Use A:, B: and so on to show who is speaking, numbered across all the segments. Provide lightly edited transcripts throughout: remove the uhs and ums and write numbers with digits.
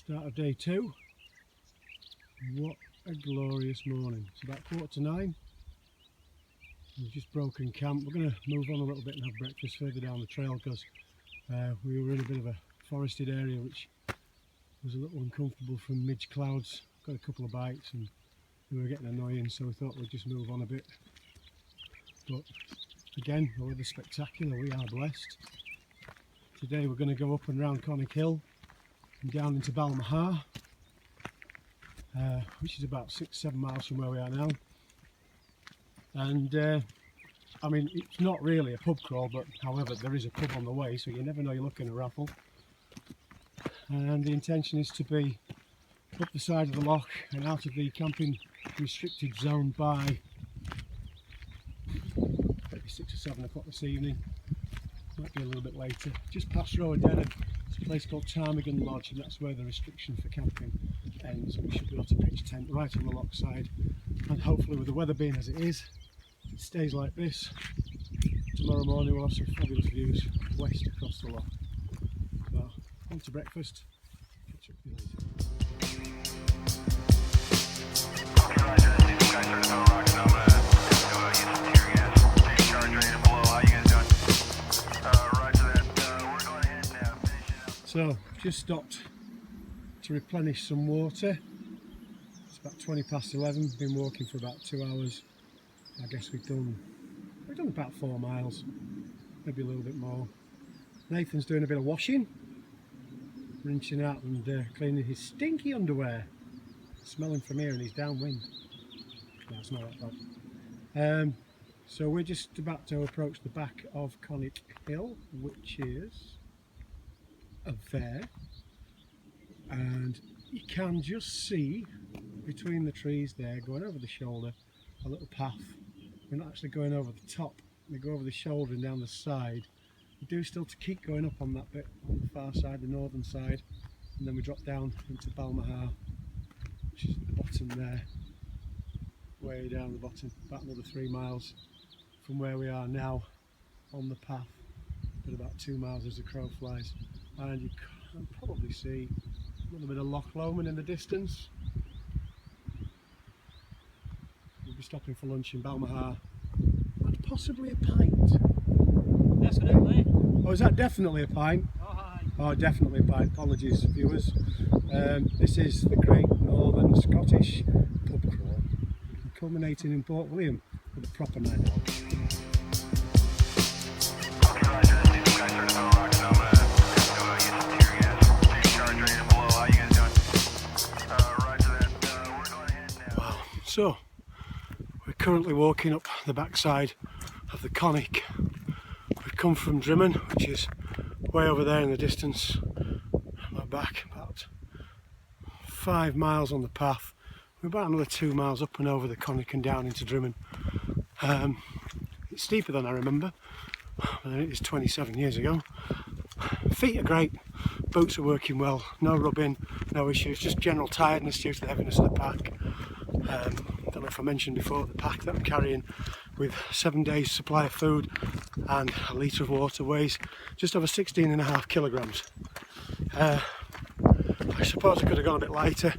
A: Start of day 2. What a glorious morning. It's about 8:45. We've just broken camp. We're going to move on a little bit and have breakfast further down the trail because we were in a bit of a forested area which was a little uncomfortable from midge clouds. Got a couple of bites and we were getting annoying, so we thought we'd just move on a bit. But again, the weather's spectacular. We are blessed. Today we're going to go up and round Conic Hill and down into Balmaha, which is about 6-7 miles from where we are now. And I mean, it's not really a pub crawl, but however there is a pub on the way, so you never know you're looking at a raffle. And the intention is to be up the side of the loch and out of the camping restricted zone by maybe 6 or 7 o'clock this evening. Might be a little bit later. Just past Rowardennan, it's a place called Ptarmigan Lodge, and that's where the restriction for camping ends. We should be able to pitch tent right on the loch side, and hopefully, with the weather being as it is, if it stays like this, tomorrow morning we'll have some fabulous views west across the loch. So, on to breakfast. Catch up with you later. So, just stopped to replenish some water. It's about 20 past 11. Been walking for about 2 hours. I guess we've done about 4 miles, maybe a little bit more. Nathan's doing a bit of washing, rinsing out and cleaning his stinky underwear. Smelling from here and he's downwind. No, it's not that bad. So we're just about to approach the back of Conic Hill, which is there, and you can just see between the trees there, going over the shoulder, a little path. We're not actually going over the top, we go over the shoulder and down the side. We do still to keep going up on that bit on the far side, the northern side, and then we drop down into Balmaha, which is at the bottom there, way down the bottom, about another 3 miles from where we are now on the path, but about 2 miles as the crow flies. And you can probably see a little bit of Loch Lomond in the distance. We'll be stopping for lunch in Balmaha and possibly a pint.
B: Definitely.
A: Oh, is that definitely a pint?
B: Oh, hi.
A: Oh, definitely a pint. Apologies, viewers. This is the Great Northern Scottish pub crawl, culminating in Port William with a proper night out. So, we're currently walking up the backside of the Conic. We've come from Drimmen, which is way over there in the distance. We're back about 5 miles on the path. We're about another 2 miles up and over the Conic and down into Drimmen. It's steeper than I remember, but it is 27 years ago. Feet are great, boots are working well, no rubbing, no issues, just general tiredness due to the heaviness of the pack. Don't know if I mentioned before, the pack that I'm carrying with 7 days supply of food and a litre of water weighs just over 16.5 kilograms. I suppose I could have gone a bit lighter,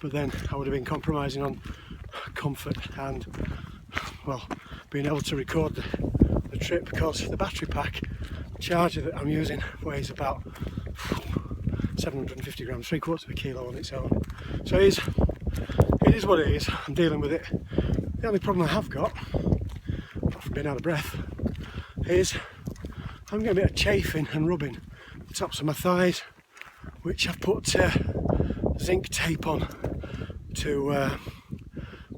A: but then I would have been compromising on comfort and, well, being able to record the trip, because the battery pack charger that I'm using weighs about 750 grams, 3/4 of a kilo on its own. So it is what it is. I'm dealing with it. The only problem I have got, apart from being out of breath, is I'm getting a bit of chafing and rubbing the tops of my thighs, which I've put zinc tape on to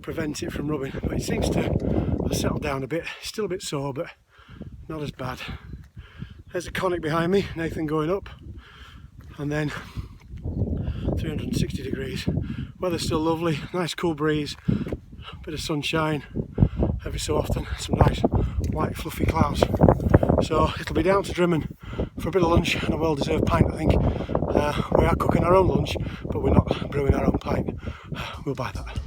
A: prevent it from rubbing. But it seems to have settled down a bit. Still a bit sore, but not as bad. There's a Conic behind me, Nathan going up, and then 360 degrees. Weather's still lovely, nice cool breeze, bit of sunshine every so often, some nice white fluffy clouds. So it'll be down to Drimmen for a bit of lunch and a well-deserved pint, I think. We are cooking our own lunch, but we're not brewing our own pint. We'll buy that.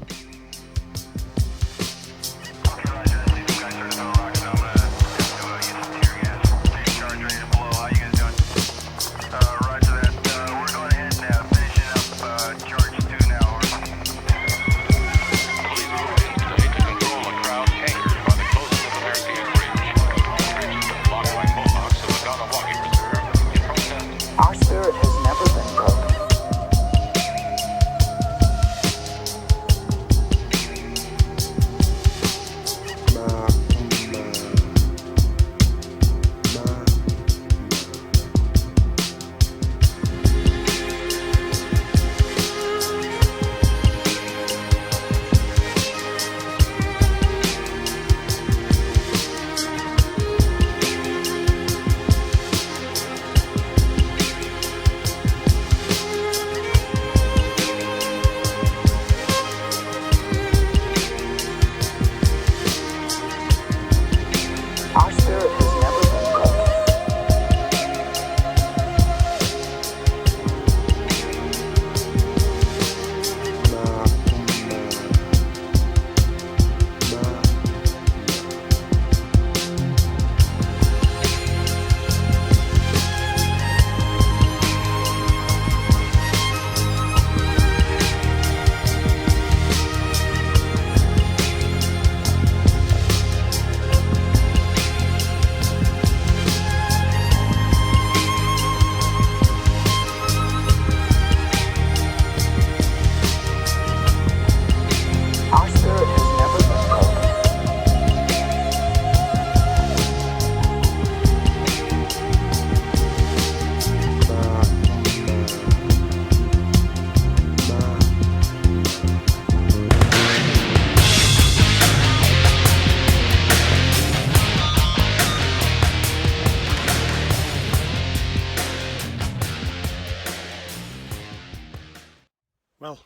A: Well,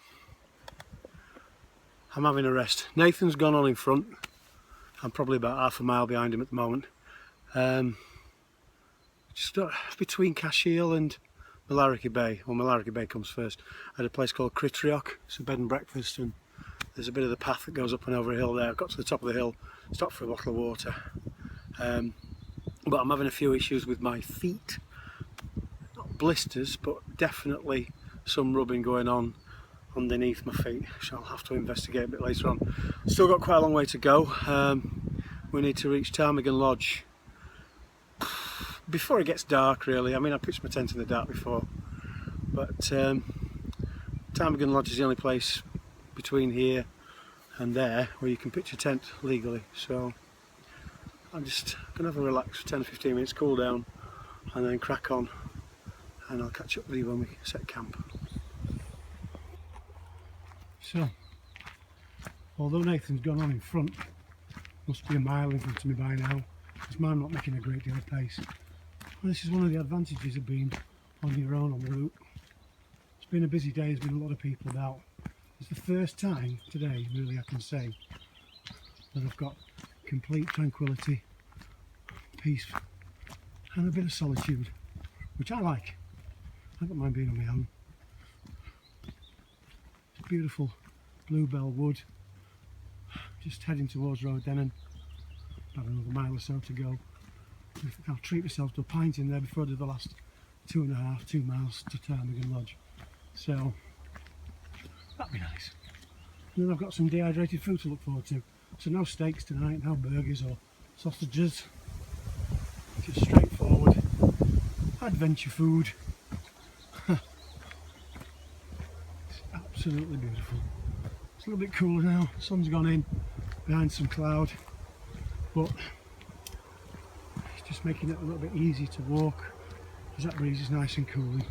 A: I'm having a rest. Nathan's gone on in front. I'm probably about half a mile behind him at the moment. Just between Cashiel and Malarkey Bay. Well, Malarkey Bay comes first. At a place called Critrioch. It's a bed and breakfast, and there's a bit of the path that goes up and over a hill there. I've got to the top of the hill, stopped for a bottle of water. But I'm having a few issues with my feet. Not blisters, but definitely some rubbing going on underneath my feet, so I'll have to investigate a bit later on. Still got quite a long way to go. We need to reach Ptarmigan Lodge before it gets dark, really. I mean, I pitched my tent in the dark before, but Ptarmigan Lodge is the only place between here and there where you can pitch a tent legally, so I'm just gonna have a relax for 10 or 15 minutes, cool down, and then crack on, and I'll catch up with you when we set camp. So, although Nathan's gone on in front, must be a mile in front of me by now, because mine not making a great deal of pace. Well, this is one of the advantages of being on your own on the route. It's been a busy day, there's been a lot of people about. It's the first time today, really, I can say, that I've got complete tranquility, peace, and a bit of solitude, which I like. I don't mind being on my own. Beautiful bluebell wood, just heading towards Rowardennan, about another mile or so to go. I'll treat myself to a pint in there before I do the last 2 miles to Ptarmigan Lodge, so that'd be nice. And then I've got some dehydrated food to look forward to, so no steaks tonight, no burgers or sausages, just straightforward adventure food. Absolutely beautiful. It's a little bit cooler now, the sun's gone in behind some cloud, but it's just making it a little bit easy to walk because that breeze is nice and cooling.